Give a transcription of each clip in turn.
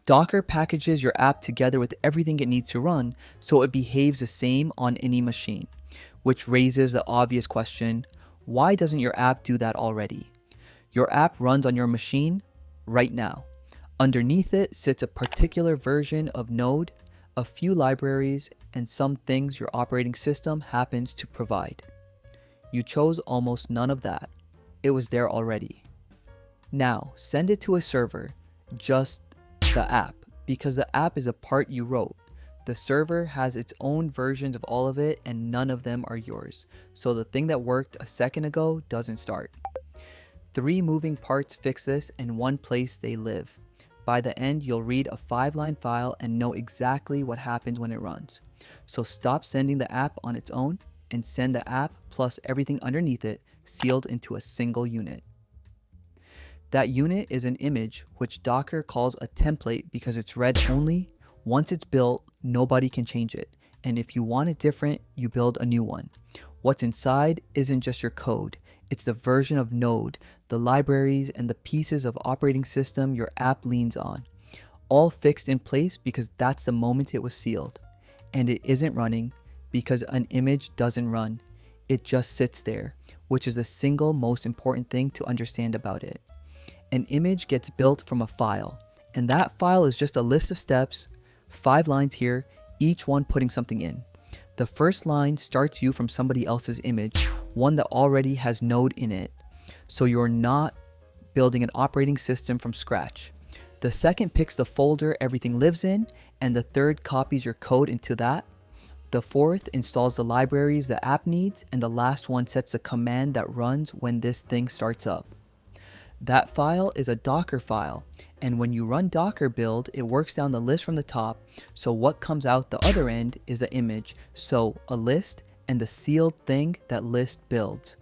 Docker packages your app together with everything it needs to run so it behaves the same on any machine, which raises the obvious question, why doesn't your app do that already? Your app runs on your machine right now. Underneath it sits a particular version of Node, a few libraries, and some things your operating system happens to provide. You chose almost none of that. It was there already. Now, send it to a server, just the app, because the app is a part you wrote. The server has its own versions of all of it and none of them are yours. So the thing that worked a second ago doesn't start. 3 moving parts fix this in one place they live. By the end, you'll read a 5-line file and know exactly what happens when it runs. So stop sending the app on its own and send the app plus everything underneath it sealed into a single unit. That unit is an image which Docker calls a template because it's read only. Once it's built, nobody can change it. And if you want it different, you build a new one. What's inside isn't just your code. It's the version of Node, the libraries, and the pieces of operating system your app leans on. All fixed in place because that's the moment it was sealed. And it isn't running because an image doesn't run. It just sits there, which is the single most important thing to understand about it. An image gets built from a file, and that file is just a list of steps, 5 lines here, each one putting something in. The first line starts you from somebody else's image, one that already has Node in it, so you're not building an operating system from scratch. The second picks the folder everything lives in, and the third copies your code into that. The fourth installs the libraries the app needs, and the last one sets the command that runs when this thing starts up. That file is a Dockerfile, and when you run Docker build, it works down the list from the top, so what comes out the other end is the image, so a list and the sealed thing that list builds.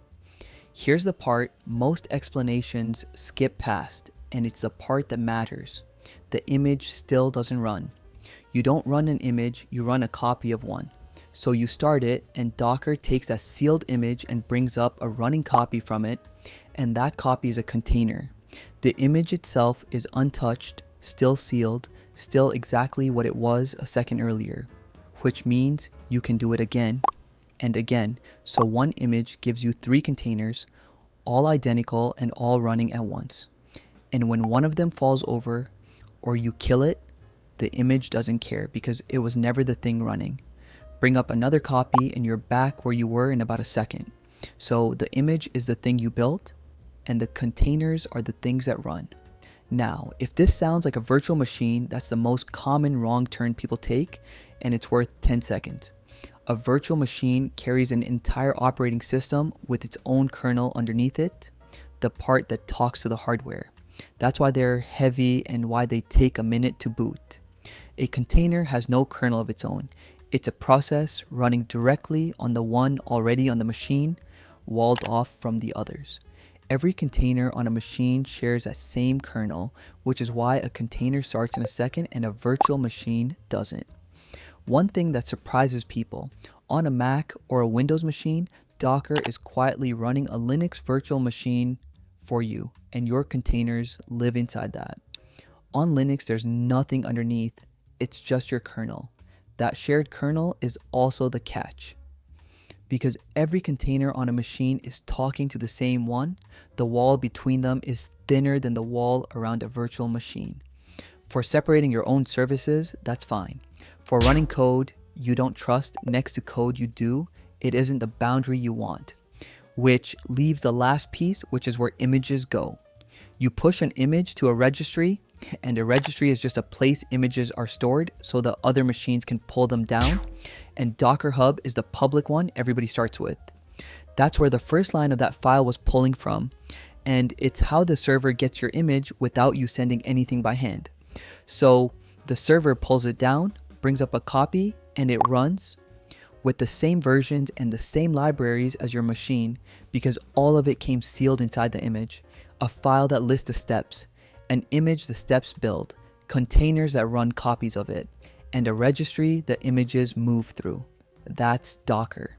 Here's the part most explanations skip past, and it's the part that matters. The image still doesn't run. You don't run an image, you run a copy of one. So you start it, and Docker takes that sealed image and brings up a running copy from it, and that copy is a container. The image itself is untouched, still sealed, still exactly what it was a second earlier, which means you can do it again and again. So one image gives you 3 containers, all identical and all running at once. And when one of them falls over or you kill it, the image doesn't care because it was never the thing running. Bring up another copy and you're back where you were in about a second. So the image is the thing you built, and the containers are the things that run. Now, if this sounds like a virtual machine, that's the most common wrong turn people take, and it's worth 10 seconds. A virtual machine carries an entire operating system with its own kernel underneath it, the part that talks to the hardware. That's why they're heavy and why they take a minute to boot. A container has no kernel of its own. It's a process running directly on the one already on the machine, walled off from the others. Every container on a machine shares that same kernel, which is why a container starts in a second and a virtual machine doesn't. One thing that surprises people, on a Mac or a Windows machine, Docker is quietly running a Linux virtual machine for you, and your containers live inside that. On Linux, there's nothing underneath, it's just your kernel. That shared kernel is also the catch. Because every container on a machine is talking to the same one, the wall between them is thinner than the wall around a virtual machine. For separating your own services, that's fine. For running code you don't trust next to code you do, it isn't the boundary you want. Which leaves the last piece, which is where images go. You push an image to a registry, and a registry is just a place images are stored so the other machines can pull them down, and Docker Hub is the public one everybody starts with. That's where the first line of that file was pulling from, and it's how the server gets your image without you sending anything by hand. So the server pulls it down, brings up a copy, and it runs with the same versions and the same libraries as your machine because all of it came sealed inside the image. A file that lists the steps, an image the steps build, containers that run copies of it, and a registry the images move through. That's Docker.